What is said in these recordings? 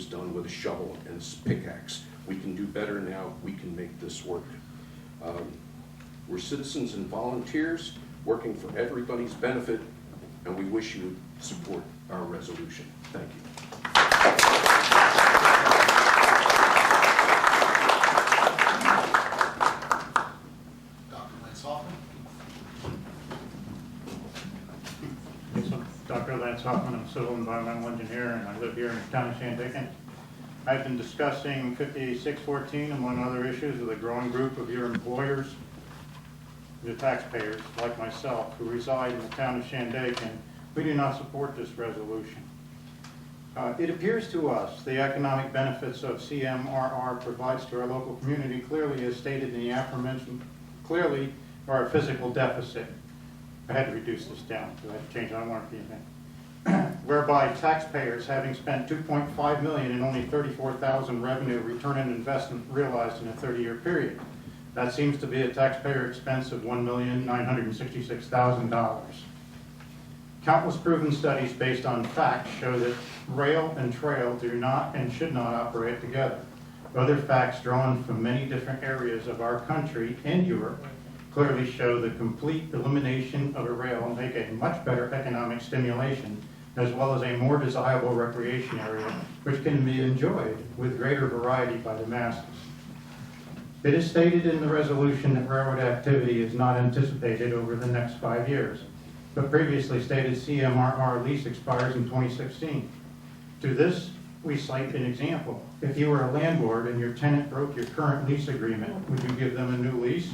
done with a shovel and a pickaxe. We can do better now. We can make this work. We're citizens and volunteers working for everybody's benefit, and we wish you support our resolution. Thank you. Dr. Lance Hoffman, I'm a civil environmental engineer, and I live here in the town of Shandaken. I've been discussing 5614 among other issues with a growing group of your employers, the taxpayers like myself who reside in the town of Shandaken. We do not support this resolution. It appears to us the economic benefits of CMRR provides to our local community clearly, as stated in the aforementioned, clearly are a physical deficit. I had to reduce this down, so I had to change it. I don't want to be anything. Whereby taxpayers, having spent $2.5 million and only $34,000 revenue, return on investment realized in a 30-year period. That seems to be a taxpayer expense of $1,966,000. Countless proven studies based on facts show that rail and trail do not and should not operate together. Other facts drawn from many different areas of our country and Europe clearly show the complete elimination of a rail make a much better economic stimulation, as well as a more desirable recreation area, which can be enjoyed with greater variety by the masses. It is stated in the resolution that railroad activity is not anticipated over the next 5 years, but previously stated CMRR lease expires in 2016. To this, we cite an example. If you were a landlord and your tenant broke your current lease agreement, would you give them a new lease?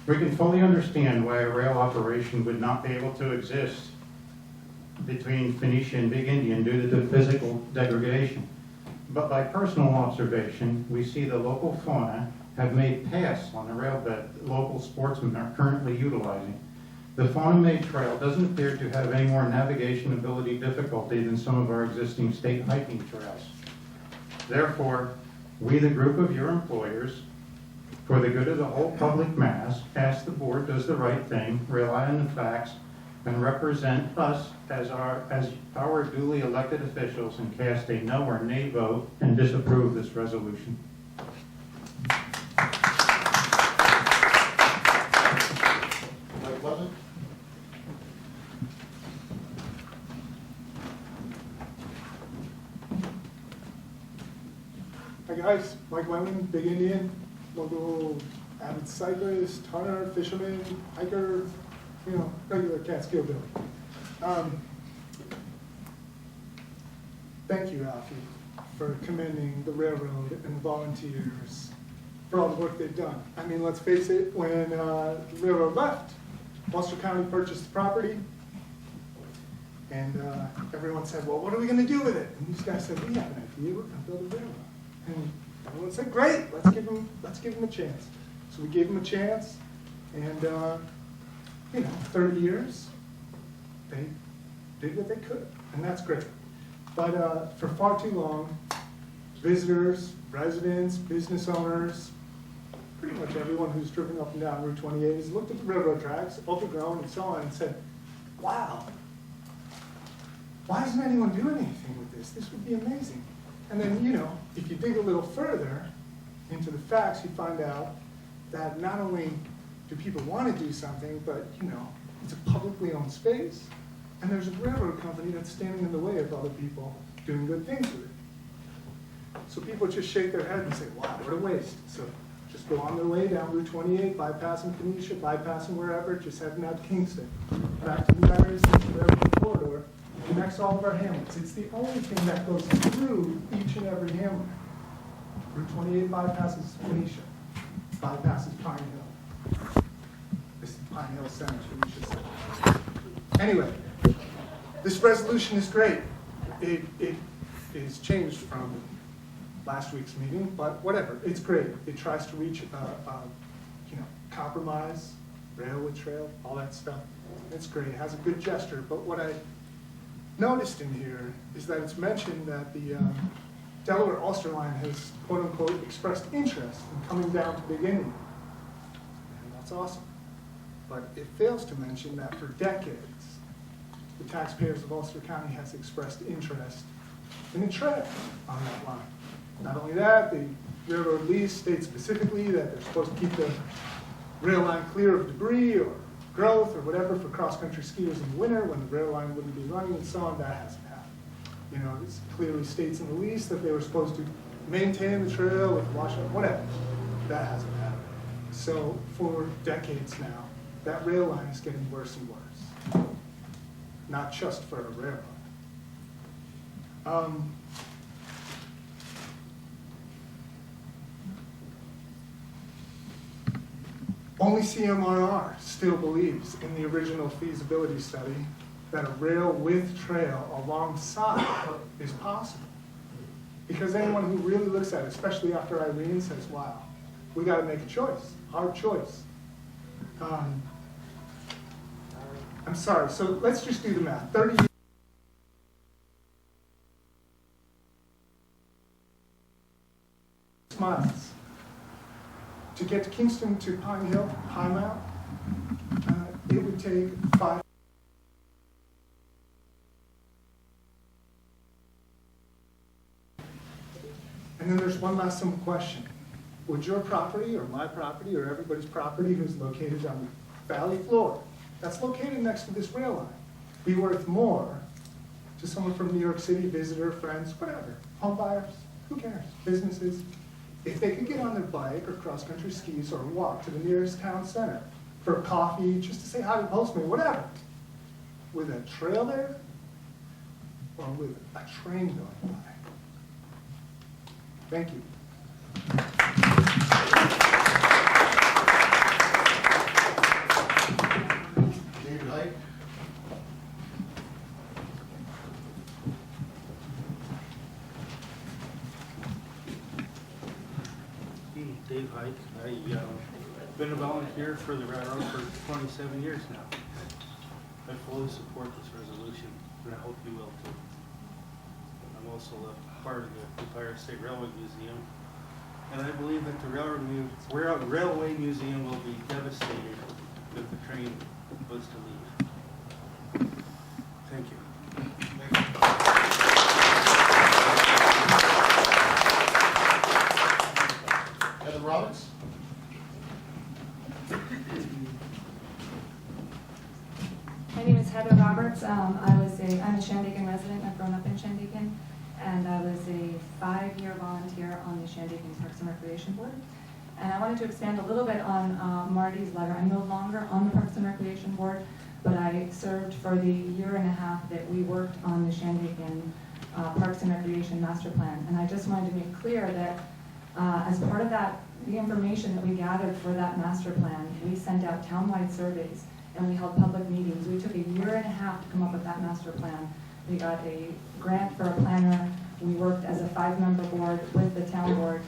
We can fully understand why a rail operation would not be able to exist between Phoenicia and Big Indian due to the physical degradation. But by personal observation, we see the local fauna have made paths on the rail bed that local sportsmen are currently utilizing. The fauna-made trail doesn't appear to have any more navigation ability difficulty than some of our existing state hiking trails. Therefore, we, the group of your employers, for the good of the whole public mass, ask the board does the right thing, rely on the facts, and represent us as our duly elected officials, and cast a no or nay vote and disapprove this resolution. Mike Levin. Hi guys, Mike Lemon, Big Indian, local avid cyclist, hunter, fisherman, hiker, regular Catskill Billy. Thank you, Alfie, for commending the railroad and the volunteers for all the work they've done. I mean, let's face it, when the railroad left, Ulster County purchased the property, and everyone said, well, what are we going to do with it? And these guys said, we have an idea, we're going to build a railroad. And everyone said, great, let's give them a chance. So we gave them a chance, and 30 years, they did what they could, and that's great. But for far too long, visitors, residents, business owners, pretty much everyone who's driven up and down Route 28 has looked at the railroad tracks, overgrown and so on, and said, wow, why isn't anyone doing anything with this? This would be amazing. And then, if you dig a little further into the facts, you find out that not only do people want to do something, but, it's a publicly owned space, and there's a railroad company that's standing in the way of other people doing good things with it. So people just shake their head and say, wow, what a waste. So just go on their way down Route 28, bypassing Phoenicia, bypassing wherever, just heading out to Kingston, back to the Meadows and the railroad corridor, connects all of our hamlets. It's the only thing that goes through each and every hamlet. Route 28 bypasses Phoenicia, bypasses Pine Hill. This is Pine Hill Center, Phoenicia Center. Anyway, this resolution is great. It is changed from last week's meeting, but whatever, it's great. It tries to reach compromise, rail with trail, all that stuff. It's great. It has a good gesture, but what I noticed in here is that it's mentioned that the Delaware Ulster line has, quote unquote, expressed interest in coming down to Big Indian. And that's awesome. But it fails to mention that for decades, the taxpayers of Ulster County has expressed interest and a trail on that line. Not only that, the railroad lease states specifically that they're supposed to keep the rail line clear of debris or growth or whatever for cross-country skiers in the winter when the rail line wouldn't be running and so on. That hasn't happened. You know, it clearly states in the lease that they were supposed to maintain the trail with washout, whatever. That hasn't happened. So for decades now, that rail line is getting worse and worse. Not just for a railroad. Only CMRR still believes in the original feasibility study that a rail with trail alongside is possible. Because anyone who really looks at it, especially after Irene, says, wow, we got to make a choice, hard choice. I'm sorry, so let's just do the math. 30 miles. To get to Kingston to Pine Hill, Pine Mount, it would take 5. And then there's one last simple question. Would your property or my property or everybody's property who's located on the valley floor, that's located next to this rail line, be worth more to someone from New York City, visitor, friends, whatever, home buyers, who cares, businesses, if they could get on their bike or cross-country skis or walk to the nearest town center for a coffee, just to say hi to the postman, whatever, with a trail there or with a train going by? Thank you. David Height. Dave Height. I've been a volunteer for the railroad for 27 years now. I fully support this resolution, and I hope you will too. I'm also a part of the Empire State Railway Museum, and I believe that the Railway Museum will be devastated if the train was to leave. Thank you. Heather Roberts. My name is Heather Roberts. I'm a Shandaken resident. I've grown up in Shandaken, and I was a 5-year volunteer on the Shandaken Parks and Recreation Board. And I wanted to expand a little bit on Marty's letter. I'm no longer on the Parks and Recreation Board, but I served for the 1.5 years that we worked on the Shandaken Parks and Recreation Master Plan. And I just wanted to make clear that as part of that, the information that we gathered for that master plan, we sent out townwide surveys and we held public meetings. We took 1.5 years to come up with that master plan. We got a grant for a planner. We worked as a 5-member board with the town board.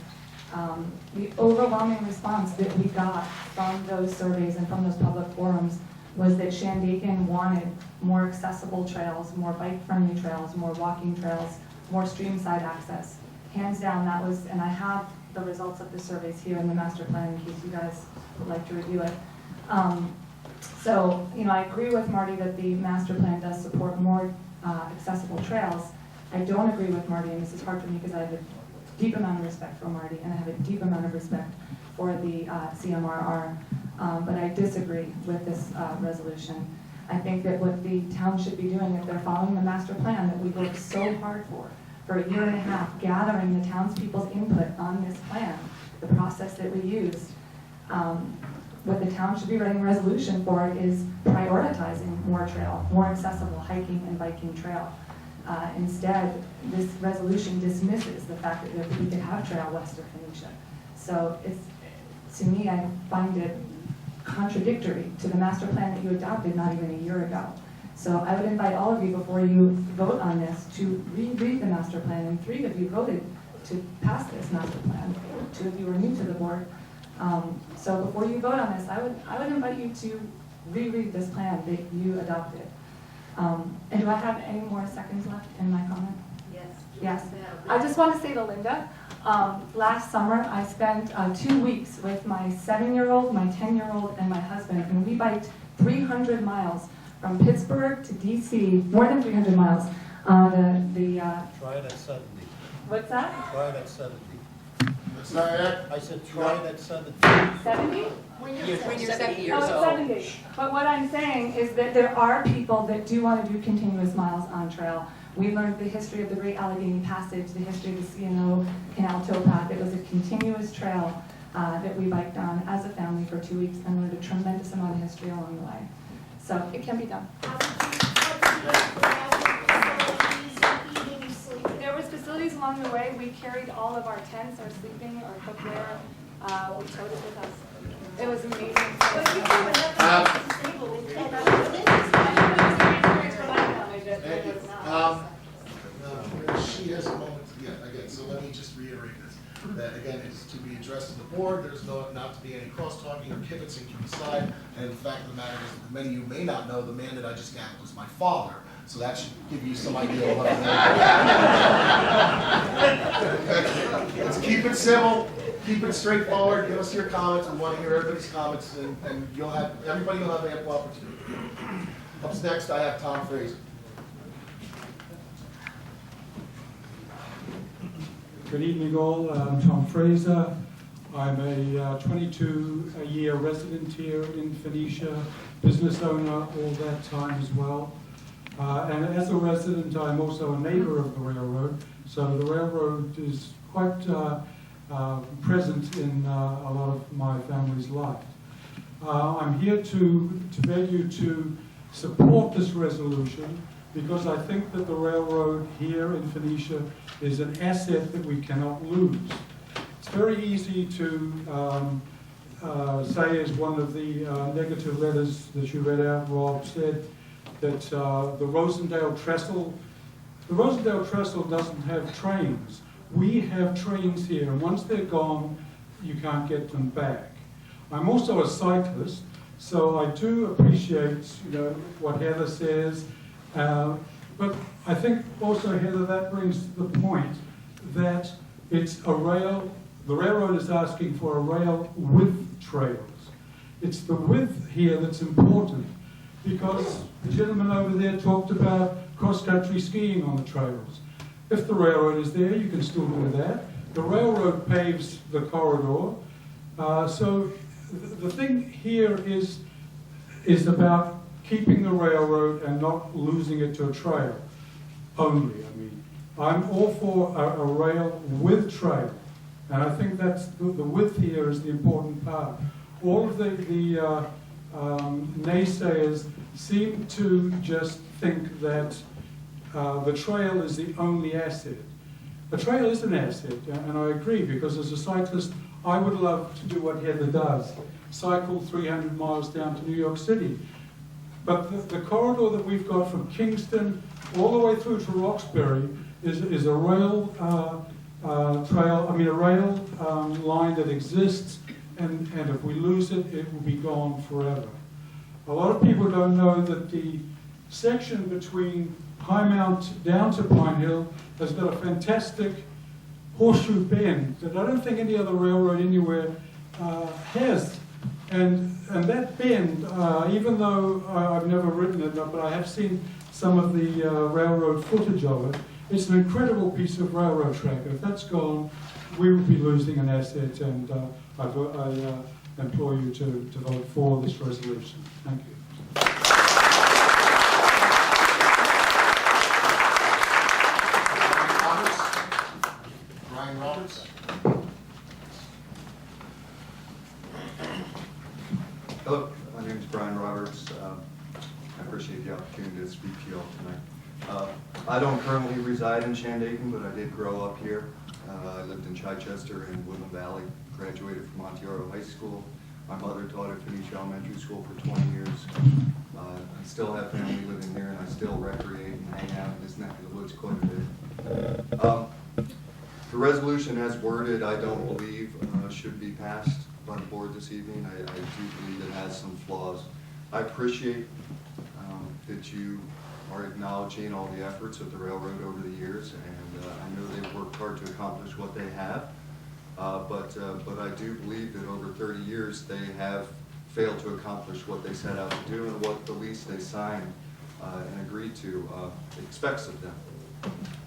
The overwhelming response that we got from those surveys and from those public forums was that Shandaken wanted more accessible trails, more bike-friendly trails, more walking trails, more streamside access. Hands down, that was, and I have the results of the surveys here in the master plan in case you guys would like to review it. So, I agree with Marty that the master plan does support more accessible trails. I don't agree with Marty, and this is hard for me because I have a deep amount of respect for Marty, and I have a deep amount of respect for the CMRR, but I disagree with this resolution. I think that what the town should be doing, if they're following the master plan that we worked so hard for 1.5 years, gathering the townspeople's input on this plan, the process that we used, what the town should be writing a resolution for is prioritizing more trail, more accessible hiking and biking trail. Instead, this resolution dismisses the fact that we could have trail west of Phoenicia. So to me, I find it contradictory to the master plan that you adopted not even 1 year ago. So I would invite all of you, before you vote on this, to reread the master plan, and 3 of you voted to pass this master plan. 2 of you are new to the board. So before you vote on this, I would invite you to reread this plan that you adopted. And do I have any more seconds left in my comment? Yes. Yes. I just want to say to Linda, last summer I spent 2 weeks with my 7-year-old, my 10-year-old, and my husband, and we biked 300 miles from Pittsburgh to DC, more than 300 miles, Try it at 70. What's that? Try it at 70. It's not yet. I said try it at 70. 70? When you're 70 years Oh, it's old. 70. But what I'm saying is that there are people that do want to do continuous miles on trail. We learned the history of the Great Allegheny Passage, the history of the C&O Canal Towpath. It was a continuous trail that we biked on as a family for 2 weeks and learned a tremendous amount of history along the way. So it can be done. There was facilities along the way. We carried all of our tents, our sleeping, our cookware. We towed it with us. It was amazing. She has a moment, again, so let me just reiterate this. That again, is to be addressed to the board, there's not to be any cross-talking or kibitzing to the side. And the fact of the matter is, many of you may not know, the man that I just got was my father. So that should give you some idea of what I'm doing. Let's keep it civil, keep it straightforward, give us your comments, we want to hear everybody's comments, and everybody will have ample opportunity. Up next, I have Tom Fraser. Good evening all, I'm Tom Fraser. I'm a 22-year resident here in Phoenicia, business owner all that time as well. And as a resident, I'm also a neighbor of the railroad, so the railroad is quite present in a lot of my family's life. I'm here to beg you to support this resolution because I think that the railroad here in Phoenicia is an asset that we cannot lose. It's very easy to say, as one of the negative letters that you read out, Rob, said, that the Rosendale Trestle doesn't have trains. We have trains here, and once they're gone, you can't get them back. I'm also a cyclist, so I do appreciate, what Heather says, but I think also, Heather, that brings to the point that it's a rail, the railroad is asking for a rail with trails. It's the width here that's important, because the gentleman over there talked about cross-country skiing on the trails. If the railroad is there, you can still do that. The railroad paves the corridor. So the thing here is about keeping the railroad and not losing it to a trail only. I mean, I'm all for a rail with trail, and I think that's the width here is the important part. All of the naysayers seem to just think that the trail is the only asset. The trail is an asset, and I agree, because as a cyclist, I would love to do what Heather does, cycle 300 miles down to New York City. But the corridor that we've got from Kingston all the way through to Roxbury is a rail line that exists, and if we lose it, it will be gone forever. A lot of people don't know that the section between High Mount down to Pine Hill has got a fantastic horseshoe bend that I don't think any other railroad anywhere has. And that bend, even though I've never ridden it, but I have seen some of the railroad footage of it, it's an incredible piece of railroad track. And if that's gone, we would be losing an asset, and I implore you to vote for this resolution. Thank you. Brian Roberts. Hello, my name is Brian Roberts. I appreciate the opportunity to speak to you all tonight. I don't currently reside in Shandaken, but I did grow up here. I lived in Chichester and Woodland Valley, graduated from Monteoro High School. My mother taught at Phoenicia Elementary School for 20 years. I still have family living here, and I still recreate and hang out in this neck of the woods quite a bit. The resolution as worded, I don't believe should be passed by the board this evening. I do believe it has some flaws. I appreciate that you are acknowledging all the efforts of the railroad over the years, and I know they've worked hard to accomplish what they have, but I do believe that over 30 years they have failed to accomplish what they set out to do and what the lease they signed and agreed to expects of them.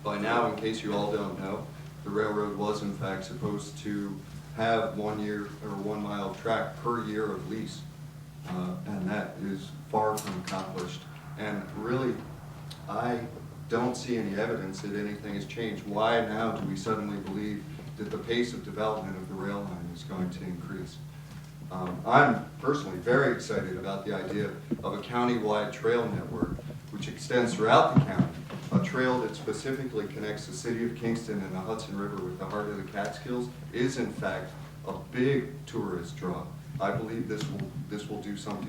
By now, in case you all don't know, the railroad was in fact supposed to have 1 year or 1 mile of track per year of lease. And that is far from accomplished. And really, I don't see any evidence that anything has changed. Why now do we suddenly believe that the pace of development of the rail line is going to increase? I'm personally very excited about the idea of a county-wide trail network which extends throughout the county, a trail that specifically connects the city of Kingston and the Hudson River with the heart of the Catskills is in fact a big tourist draw. I believe this will do something.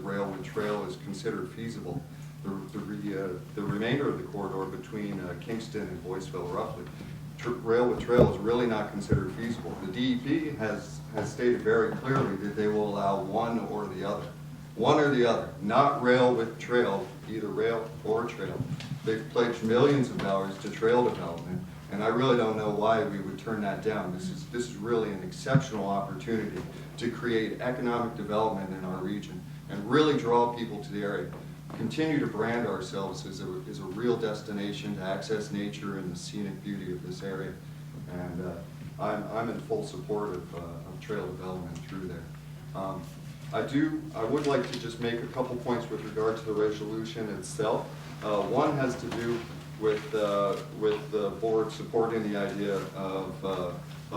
Railway trail is considered feasible. The remainder of the corridor between Kingston and Boyceville, roughly, railway trail is really not considered feasible. The DEP has stated very clearly that they will allow one or the other. One or the other, not rail with trail, either rail or trail. They've pledged millions of dollars to trail development, and I really don't know why we would turn that down. This is really an exceptional opportunity to create economic development in our region and really draw people to the area. Continue to brand ourselves as a real destination to access nature and the scenic beauty of this area. And I'm in full support of trail development through there. I would like to just make a couple points with regard to the resolution itself. One has to do with the board supporting the idea of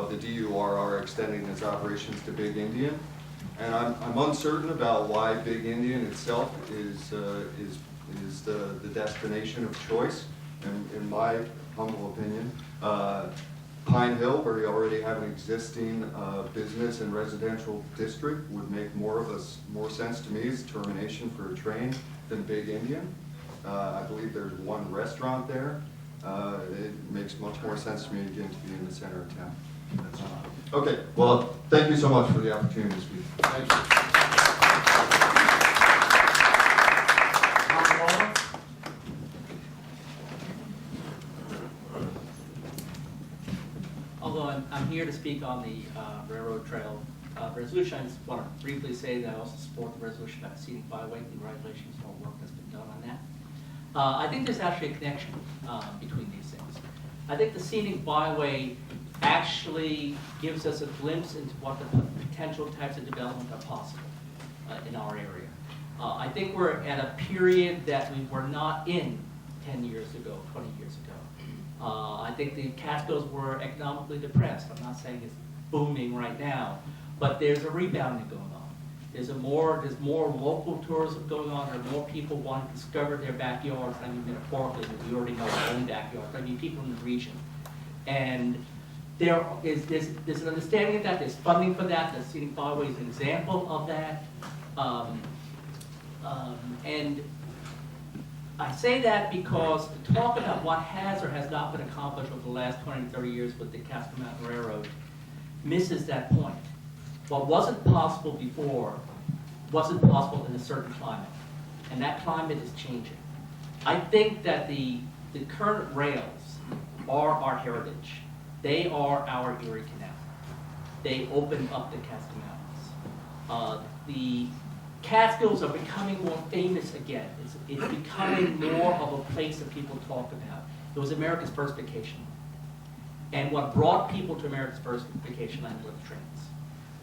the DURR extending its operations to Big Indian. And I'm uncertain about why Big Indian itself is the destination of choice, in my humble opinion. Pine Hill, where we already have an existing business and residential district, would make more sense to me as a termination for a train than Big Indian. I believe there's one restaurant there. It makes much more sense to me, again, to be in the center of town. Okay, well, thank you so much for the opportunity to speak. Thank you. Although I'm here to speak on the railroad trail resolution, I just want to briefly say that I also support the resolution about scenic byway. Congratulations on all the work that's been done on that. I think there's actually a connection between these things. I think the scenic byway actually gives us a glimpse into what the potential types of development are possible in our area. I think we're at a period that we were not in 10 years ago, 20 years ago. I think the Catskills were economically depressed. I'm not saying it's booming right now, but there's a rebounding going on. There's more local tourism going on. There are more people wanting to discover their backyards. I mean, metaphorically, we already know our own backyards. I mean, people in the region. And there's an understanding of that. There's funding for that. The scenic byway is an example of that. And I say that because to talk about what has or has not been accomplished over the last 20, 30 years with the Catskill Mountain Railroad misses that point. What wasn't possible before wasn't possible in a certain climate, and that climate is changing. I think that the current rails are our heritage. They are our Erie Canal. They opened up the Catskill Mountains. The Catskills are becoming more famous again. It's becoming more of a place that people talk about. It was America's first vacation. And what brought people to America's first vacation land were the trains.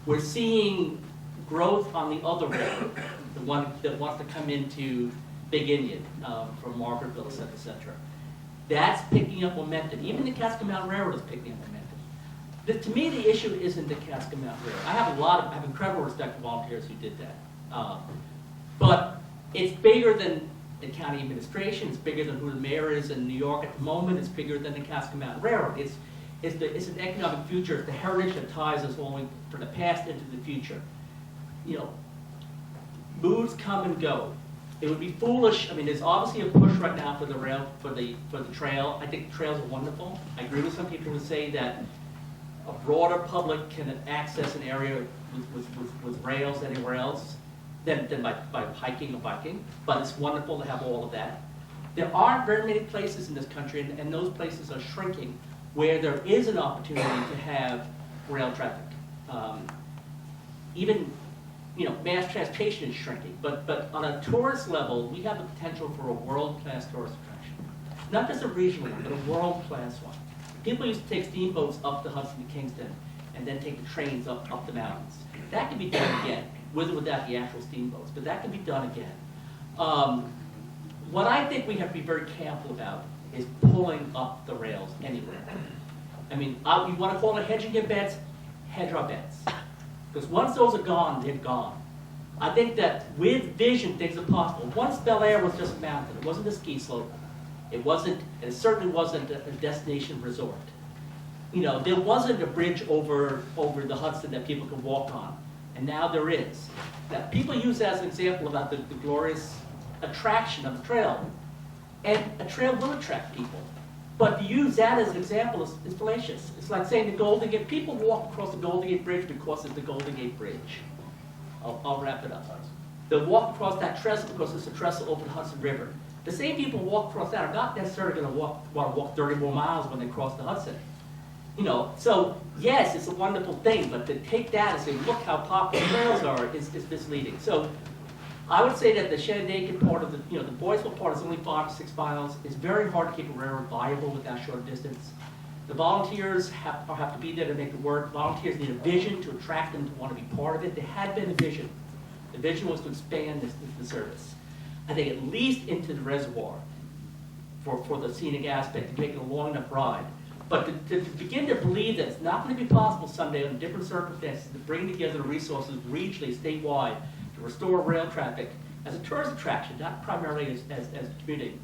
We're seeing growth on the other railroad, the one that wants to come into Big Indian from Margaretville, et cetera. That's picking up momentum. Even the Catskill Mountain Railroad is picking up momentum. To me, the issue isn't the Catskill Mountain Railroad. I have incredible respect for volunteers who did that. But it's bigger than the county administration. It's bigger than who the mayor is in New York at the moment. It's bigger than the Catskill Mountain Railroad. It's an economic future. It's the heritage that ties us all from the past into the future. You know, moods come and go. It would be foolish. I mean, there's obviously a push right now for the trail. I think the trails are wonderful. I agree with some people who say that a broader public can access an area with rails anywhere else. than by hiking or biking, but it's wonderful to have all of that. There aren't very many places in this country, and those places are shrinking, where there is an opportunity to have rail traffic. Even, mass transportation is shrinking, but on a tourist level, we have the potential for a world-class tourist attraction. Not just a regional one, but a world-class one. People used to take steamboats up the Hudson to Kingston, and then take the trains up the mountains. That can be done again, with or without the actual steamboats, but that can be done again. What I think we have to be very careful about is pulling up the rails anywhere. I mean, you want to call it hedging your bets, hedge our bets. Because once those are gone, they're gone. I think that with vision, things are possible. Once Bel Air was just a mountain. It wasn't a ski slope. It wasn't, and it certainly wasn't a destination resort. There wasn't a bridge over the Hudson that people could walk on. And now there is. Now, people use that as an example about the glorious attraction of the trail. And a trail will attract people. But to use that as an example is fallacious. It's like saying the Golden Gate, people walk across the Golden Gate Bridge because it's the Golden Gate Bridge. I'll wrap it up. They'll walk across that trestle because it's a trestle over the Hudson River. The same people who walk across that are not necessarily going to want to walk 30 more miles when they cross the Hudson. So yes, it's a wonderful thing, but to take that and say, look how popular trails are, is misleading. So I would say that the Shandaken part of the Boyceville part is only 5 to 6 miles. It's very hard to keep a railroad viable with that short distance. The volunteers have to be there to make it work. Volunteers need a vision to attract them to want to be part of it. There had been a vision. The vision was to expand the service. I think at least into the reservoir for the scenic aspect, to make it a long enough ride. But to begin to believe that it's not going to be possible someday under different circumstances to bring together the resources regionally, statewide, to restore rail traffic as a tourist attraction, not primarily as a community,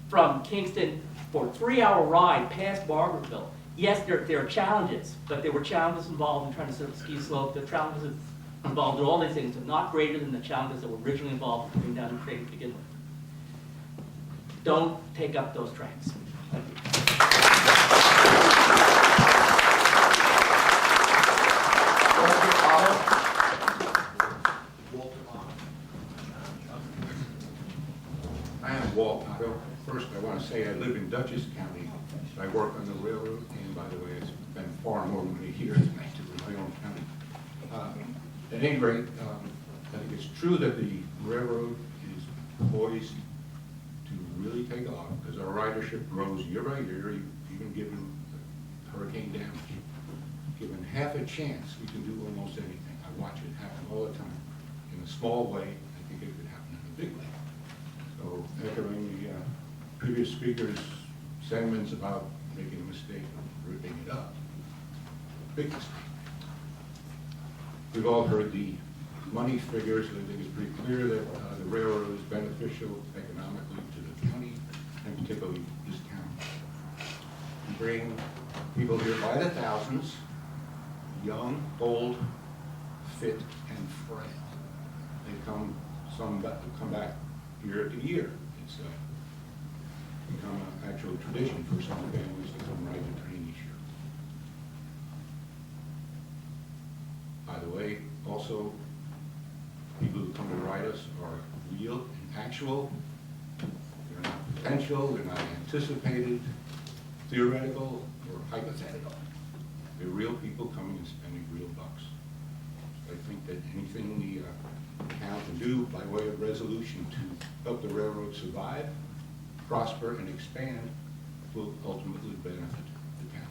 from Kingston for a 3-hour ride past Margaretville. Yes, there are challenges, but there were challenges involved in trying to set up a ski slope. The challenges involved in all these things are not greater than the challenges that were originally involved in putting down the train to begin with. Don't take up those trains. Thank you. I am Walt Otto. First, I want to say I live in Dutchess County. I work on the railroad, and by the way, it's been far more than a year than I do in my own county. At any rate, I think it's true that the railroad is poised to really take off because our ridership grows year by year, even given hurricane damage. Given half a chance, we can do almost anything. I watch it happen all the time. In a small way, I think it could happen in a big way. So echoing the previous speaker's sentiments about making a mistake or ripping it up, big mistake. We've all heard the money figures, and I think it's pretty clear that the railroad is beneficial economically to the county, and particularly this town. We bring people here by the thousands, young, old, fit, and frail. Some come back year after year. It's become an actual tradition for some families to come ride the train each year. By the way, also, people who come to ride us are real and actual. They're not potential, they're not anticipated, theoretical, or hypothetical. They're real people coming and spending real bucks. So I think that anything the town can do by way of resolution to help the railroad survive, prosper, and expand will ultimately benefit the town.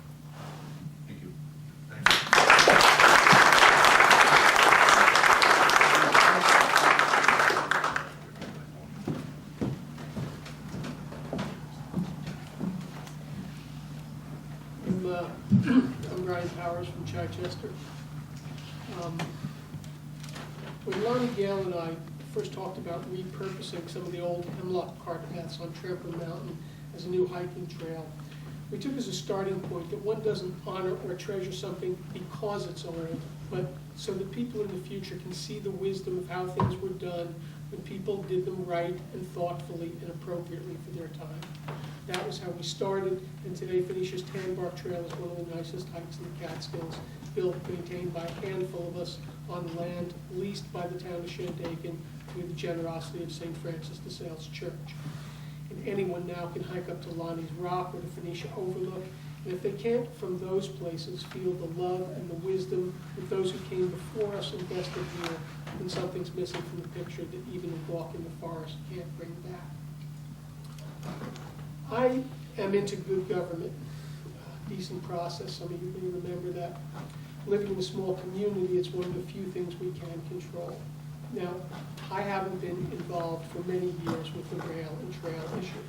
Thank you. I'm Brian Powers from Chichester. When Lonnie Gale and I first talked about repurposing some of the old hemlock cart paths on Tramplin Mountain as a new hiking trail, we took as a starting point that one doesn't honor or treasure something because it's old, but so that people in the future can see the wisdom of how things were done when people did them right and thoughtfully and appropriately for their time. That was how we started, and today Phoenicia's Tanbark Trail is one of the nicest hikes in the Catskills, built, maintained by a handful of us on land leased by the town of Shandaken through the generosity of St. Francis de Sales Church. And anyone now can hike up to Lonnie's Rock or to Phoenicia Overlook. And if they can't from those places feel the love and the wisdom of those who came before us invested here, then something's missing from the picture that even a walk in the forest can't bring back. I am into good government, decent process. Some of you may remember that. Living in a small community, it's one of the few things we can control. Now, I haven't been involved for many years with the rail and trail issue.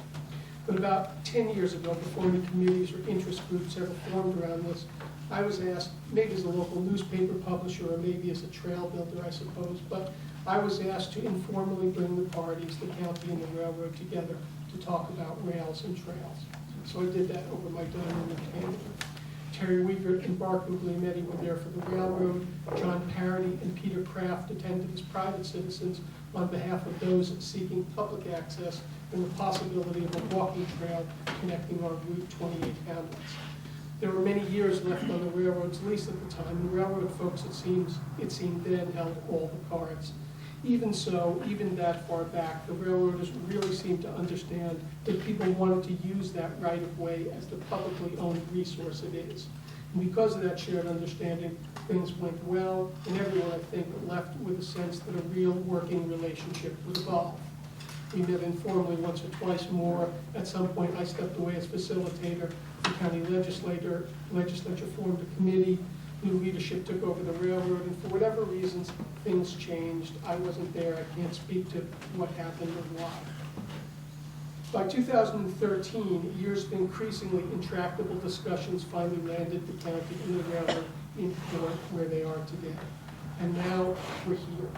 But about 10 years ago, before any committees or interest groups ever formed around this, I was asked, maybe as a local newspaper publisher or maybe as a trail builder, I suppose, but I was asked to informally bring the parties, the county and the railroad together to talk about rails and trails. So I did that over my dining room table. Terry Weaver and Bart Guglielmetti were there for the railroad. John Parody and Peter Kraft attended as private citizens on behalf of those seeking public access and the possibility of a walking trail connecting our Route 28 hamlets. There were many years left on the railroad's lease at the time. The railroad folks, it seemed then, held all the cards. Even so, even that far back, the railroaders really seemed to understand that people wanted to use that right-of-way as the publicly owned resource it is. And because of that shared understanding, things went well, and everyone, I think, left with a sense that a real working relationship would evolve. We met informally once or twice more. At some point, I stepped away as facilitator. The county legislature formed a committee. New leadership took over the railroad, and for whatever reasons, things changed. I wasn't there. I can't speak to what happened or why. By 2013, years of increasingly intractable discussions finally landed the county and the railroad in court where they are today. And now we're here.